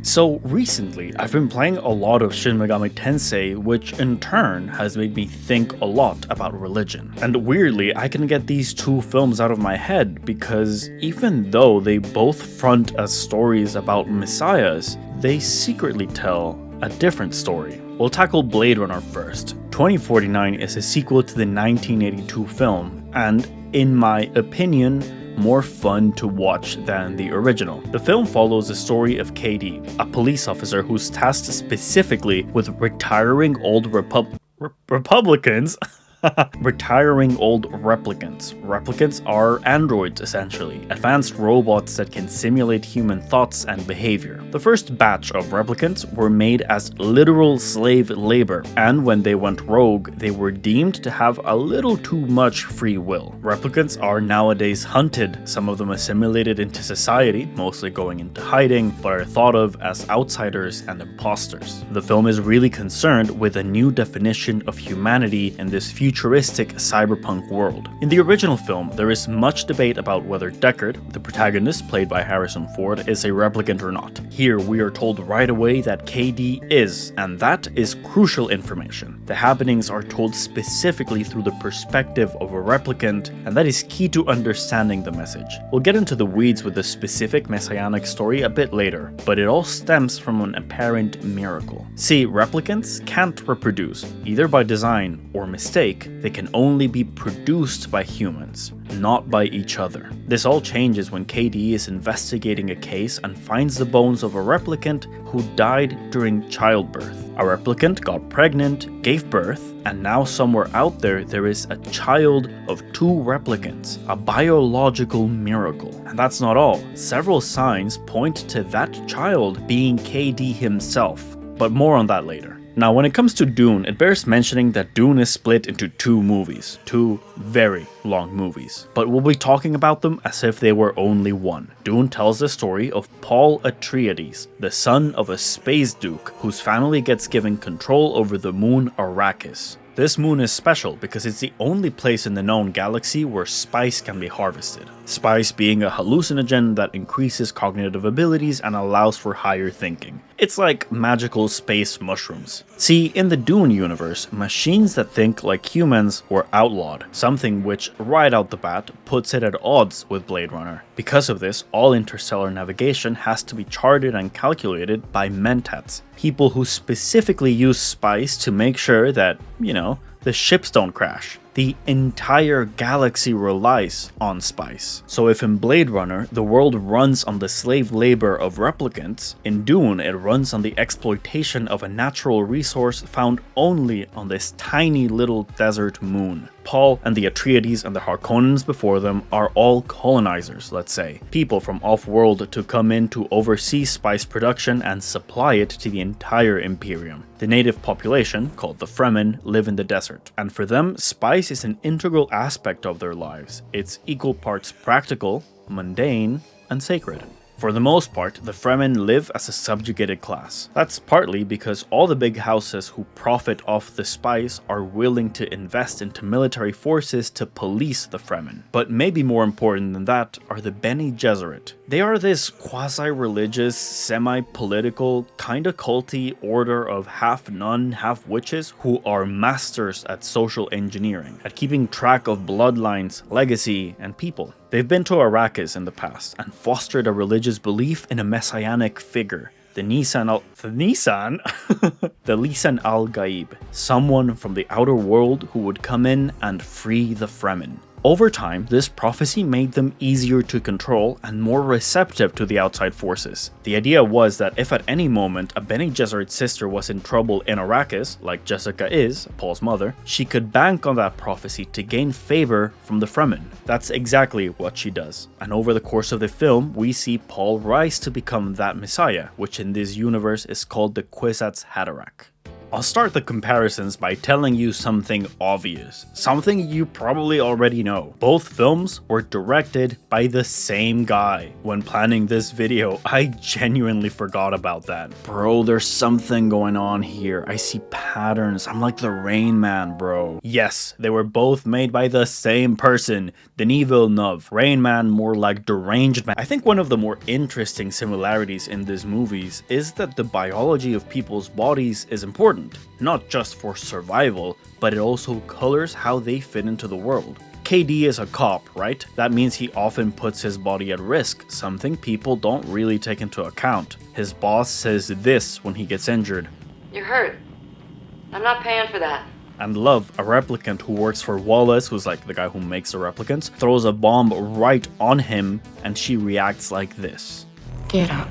So recently, I've been playing a lot of Shin Megami Tensei, which in turn has made me think a lot about religion. And weirdly, I can get these two films out of my head because even though they both front as stories about messiahs, they secretly tell a different story. We'll tackle Blade Runner first. 2049 is a sequel to the 1982 film, and in my opinion, more fun to watch than the original. The film follows the story of KD, a police officer who's tasked specifically with retiring old Republicans. Retiring old replicants. Replicants are androids, essentially, advanced robots that can simulate human thoughts and behavior. The first batch of replicants were made as literal slave labor, and when they went rogue, they were deemed to have a little too much free will. Replicants are nowadays hunted, some of them assimilated into society, mostly going into hiding, but are thought of as outsiders and imposters. The film is really concerned with a new definition of humanity in this futuristic cyberpunk world. In the original film, there is much debate about whether Deckard, the protagonist played by Harrison Ford, is a replicant or not. Here, we are told right away that KD is, and that is crucial information. The happenings are told specifically through the perspective of a replicant, and that is key to understanding the message. We'll get into the weeds with the specific messianic story a bit later, but it all stems from an apparent miracle. See, replicants can't reproduce, either by design or mistake. They can only be produced by humans, not by each other. This all changes when KD is investigating a case and finds the bones of a replicant who died during childbirth. A replicant got pregnant, gave birth, and now somewhere out there is a child of two replicants, a biological miracle. And that's not all. Several signs point to that child being KD himself, but more on that later. Now, when it comes to Dune, it bears mentioning that Dune is split into two movies, two very long movies, but we'll be talking about them as if they were only one. Dune tells the story of Paul Atreides, the son of a space duke whose family gets given control over the moon Arrakis. This moon is special because it's the only place in the known galaxy where spice can be harvested. Spice being a hallucinogen that increases cognitive abilities and allows for higher thinking. It's like magical space mushrooms. See, in the Dune universe, machines that think like humans were outlawed, something which right out the bat puts it at odds with Blade Runner. Because of this, all interstellar navigation has to be charted and calculated by mentats, people who specifically use spice to make sure that, the ships don't crash. The entire galaxy relies on spice. So if in Blade Runner, the world runs on the slave labor of replicants, in Dune it runs on the exploitation of a natural resource found only on this tiny little desert moon. Paul and the Atreides and the Harkonnens before them are all colonizers, let's say. People from off-world to come in to oversee spice production and supply it to the entire Imperium. The native population, called the Fremen, live in the desert, and for them, spice is an integral aspect of their lives. It's equal parts practical, mundane, and sacred. For the most part, the Fremen live as a subjugated class. That's partly because all the big houses who profit off the spice are willing to invest into military forces to police the Fremen. But maybe more important than that are the Bene Gesserit. They are this quasi-religious, semi-political, kinda culty order of half-nun, half-witches who are masters at social engineering, at keeping track of bloodlines, legacy, and people. They've been to Arrakis in the past and fostered a religious belief in a messianic figure, the Lisan al-Gaib, someone from the outer world who would come in and free the Fremen. Over time, this prophecy made them easier to control and more receptive to the outside forces. The idea was that if at any moment a Bene Gesserit sister was in trouble in Arrakis, like Jessica is, Paul's mother, she could bank on that prophecy to gain favor from the Fremen. That's exactly what she does. And over the course of the film, we see Paul rise to become that messiah, which in this universe is called the Kwisatz Haderach. I'll start the comparisons by telling you something obvious, something you probably already know. Both films were directed by the same guy. When planning this video, I genuinely forgot about that. Bro, there's something going on here. I see patterns. I'm like the Rain Man, bro. Yes, they were both made by the same person, Denis Villeneuve. Rain Man more like deranged man. I think one of the more interesting similarities in these movies is that the biology of people's bodies is important. Not just for survival, but it also colors how they fit into the world. KD is a cop, right? That means he often puts his body at risk, something people don't really take into account. His boss says this when he gets injured. "You're hurt. I'm not paying for that." And Love, a replicant who works for Wallace, who's like the guy who makes the replicants, throws a bomb right on him, and she reacts like this. "Get up.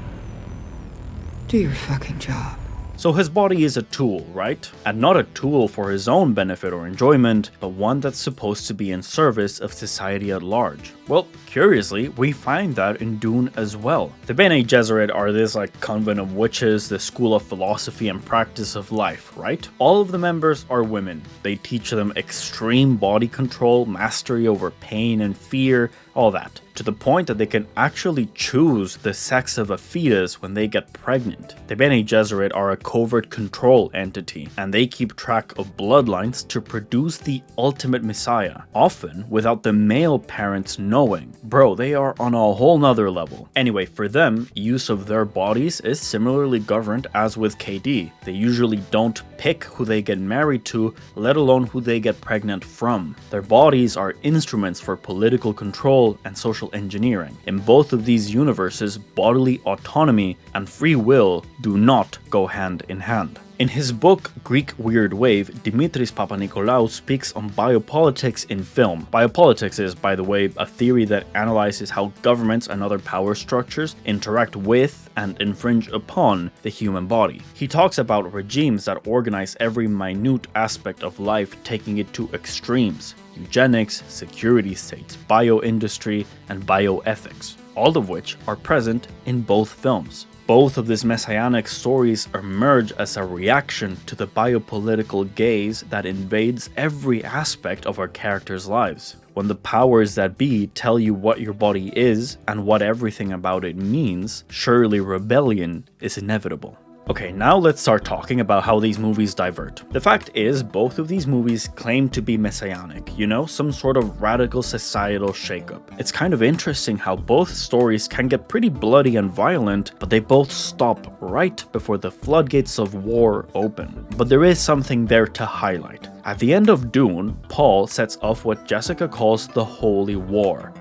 Do your fucking job." So his body is a tool, right? And not a tool for his own benefit or enjoyment, but one that's supposed to be in service of society at large. Well, curiously, we find that in Dune as well. The Bene Gesserit are this like convent of witches, the school of philosophy and practice of life, right? All of the members are women. They teach them extreme body control, mastery over pain and fear, all that, to the point that they can actually choose the sex of a fetus when they get pregnant. The Bene Gesserit are a covert control entity, and they keep track of bloodlines to produce the ultimate messiah, often without the male parents knowing. Bro, they are on a whole nother level. Anyway, for them, use of their bodies is similarly governed as with KD. They usually don't pick who they get married to, let alone who they get pregnant from. Their bodies are instruments for political control and social engineering. In both of these universes, bodily autonomy and free will do not go hand in hand. In his book Greek Weird Wave, Dimitris Papanikolaou speaks on biopolitics in film. Biopolitics is, by the way, a theory that analyzes how governments and other power structures interact with and infringe upon the human body. He talks about regimes that organize every minute aspect of life, taking it to extremes: eugenics, security states, bioindustry, and bioethics, all of which are present in both films. Both of these messianic stories emerge as a reaction to the biopolitical gaze that invades every aspect of our characters' lives. When the powers that be tell you what your body is and what everything about it means, surely rebellion is inevitable. Okay, now let's start talking about how these movies divert. The fact is, both of these movies claim to be messianic, you know, some sort of radical societal shakeup. It's kind of interesting how both stories can get pretty bloody and violent, but they both stop right before the floodgates of war open. But there is something there to highlight. At the end of Dune, Paul sets off what Jessica calls the Holy War.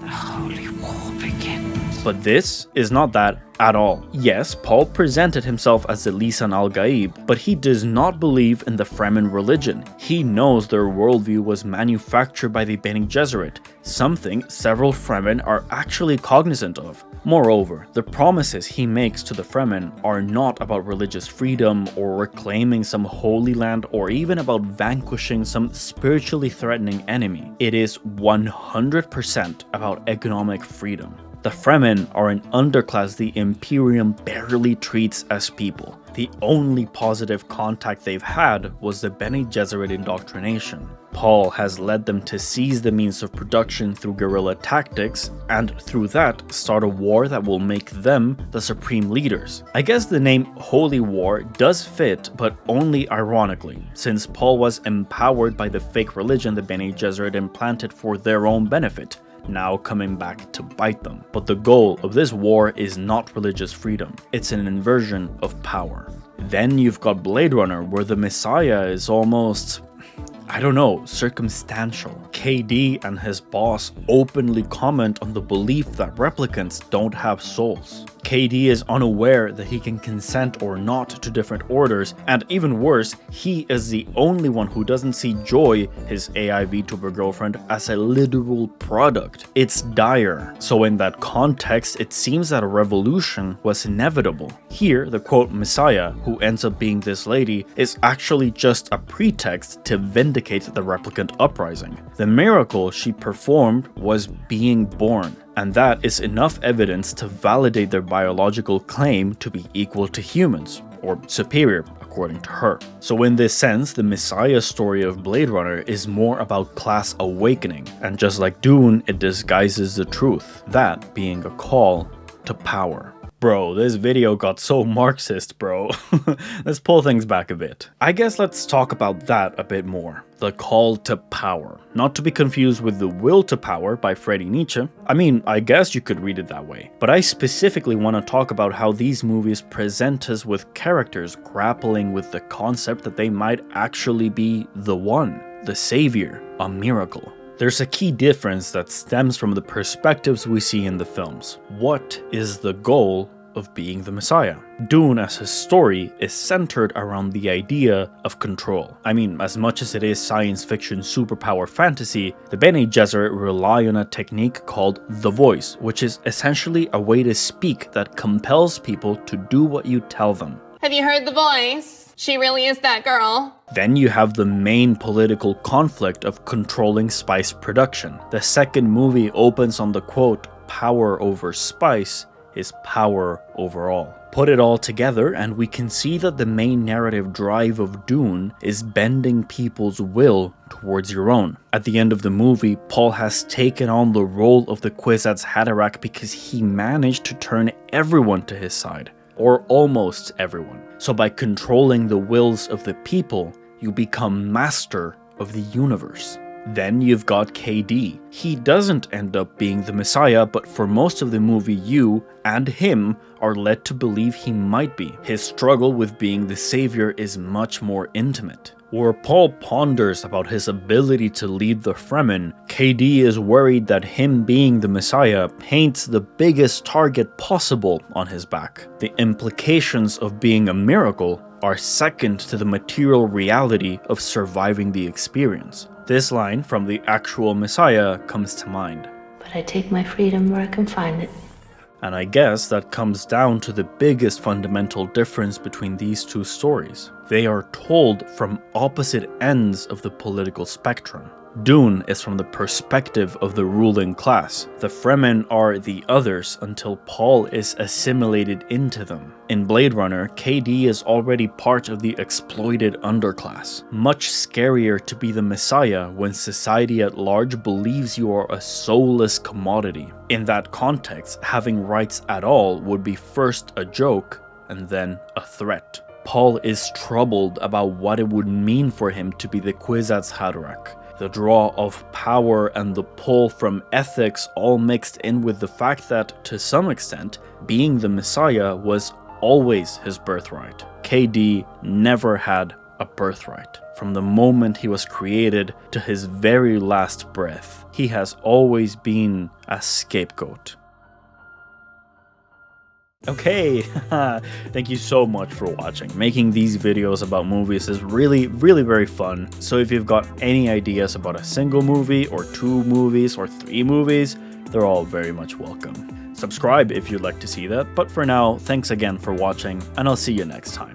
The Holy War begins. But this is not that at all. Yes, Paul presented himself as the Lisan al-Gaib, but he does not believe in the Fremen religion. He knows their worldview was manufactured by the Bene Gesserit, something several Fremen are actually cognizant of. Moreover, the promises he makes to the Fremen are not about religious freedom or reclaiming some holy land or even about vanquishing some spiritually threatening enemy. It is 100% about economic freedom. The Fremen are an underclass the Imperium barely treats as people. The only positive contact they've had was the Bene Gesserit indoctrination. Paul has led them to seize the means of production through guerrilla tactics, and through that start a war that will make them the supreme leaders. I guess the name Holy War does fit, but only ironically, since Paul was empowered by the fake religion the Bene Gesserit implanted for their own benefit, now coming back to bite them. But the goal of this war is not religious freedom, it's an inversion of power. Then you've got Blade Runner, where the Messiah is almost, I don't know, circumstantial. KD and his boss openly comment on the belief that replicants don't have souls. KD is unaware that he can consent or not to different orders, and even worse, he is the only one who doesn't see Joy, his AI VTuber girlfriend, as a literal product. It's dire. So in that context, it seems that a revolution was inevitable. Here, the quote Messiah, who ends up being this lady, is actually just a pretext to vindicate the replicant uprising. The miracle she performed was being born. and that is enough evidence to validate their biological claim to be equal to humans, or superior, according to her. So in this sense, the Messiah story of Blade Runner is more about class awakening, and just like Dune, it disguises the truth, that being a call to power. Bro, this video got so Marxist, bro. Let's pull things back a bit. I guess let's talk about that a bit more. The call to power. Not to be confused with The Will to Power by Friedrich Nietzsche. I mean, I guess you could read it that way. But I specifically want to talk about how these movies present us with characters grappling with the concept that they might actually be the one, the savior, a miracle. There's a key difference that stems from the perspectives we see in the films. What is the goal of being the Messiah? Dune as a story is centered around the idea of control. I mean, as much as it is science fiction superpower fantasy, the Bene Gesserit rely on a technique called the voice, which is essentially a way to speak that compels people to do what you tell them. Have you heard the voice? She really is that girl. Then you have the main political conflict of controlling spice production. The second movie opens on the quote, "Power over spice is power over all." Put it all together and we can see that the main narrative drive of Dune is bending people's will towards your own. At the end of the movie, Paul has taken on the role of the Kwisatz Haderach because he managed to turn everyone to his side. Or almost everyone. So by controlling the wills of the people, you become master of the universe. Then you've got KD. He doesn't end up being the Messiah, but for most of the movie you and him are led to believe he might be. His struggle with being the savior is much more intimate. Where Paul ponders about his ability to lead the Fremen, KD is worried that him being the Messiah paints the biggest target possible on his back. The implications of being a miracle are second to the material reality of surviving the experience. This line from the actual Messiah comes to mind. But I take my freedom where I can find it. And I guess that comes down to the biggest fundamental difference between these two stories. They are told from opposite ends of the political spectrum. Dune is from the perspective of the ruling class. The Fremen are the others until Paul is assimilated into them. In Blade Runner, KD is already part of the exploited underclass. Much scarier to be the Messiah when society at large believes you are a soulless commodity. In that context, having rights at all would be first a joke and then a threat. Paul is troubled about what it would mean for him to be the Kwisatz Haderach. The draw of power and the pull from ethics all mixed in with the fact that, to some extent, being the Messiah was always his birthright. KD never had a birthright. From the moment he was created to his very last breath, he has always been a scapegoat. Okay, thank you so much for watching. Making these videos about movies is really very fun. So if you've got any ideas about a single movie or 2 movies or 3 movies, they're all very much welcome. Subscribe if you'd like to see that, but for now, thanks again for watching, and I'll see you next time.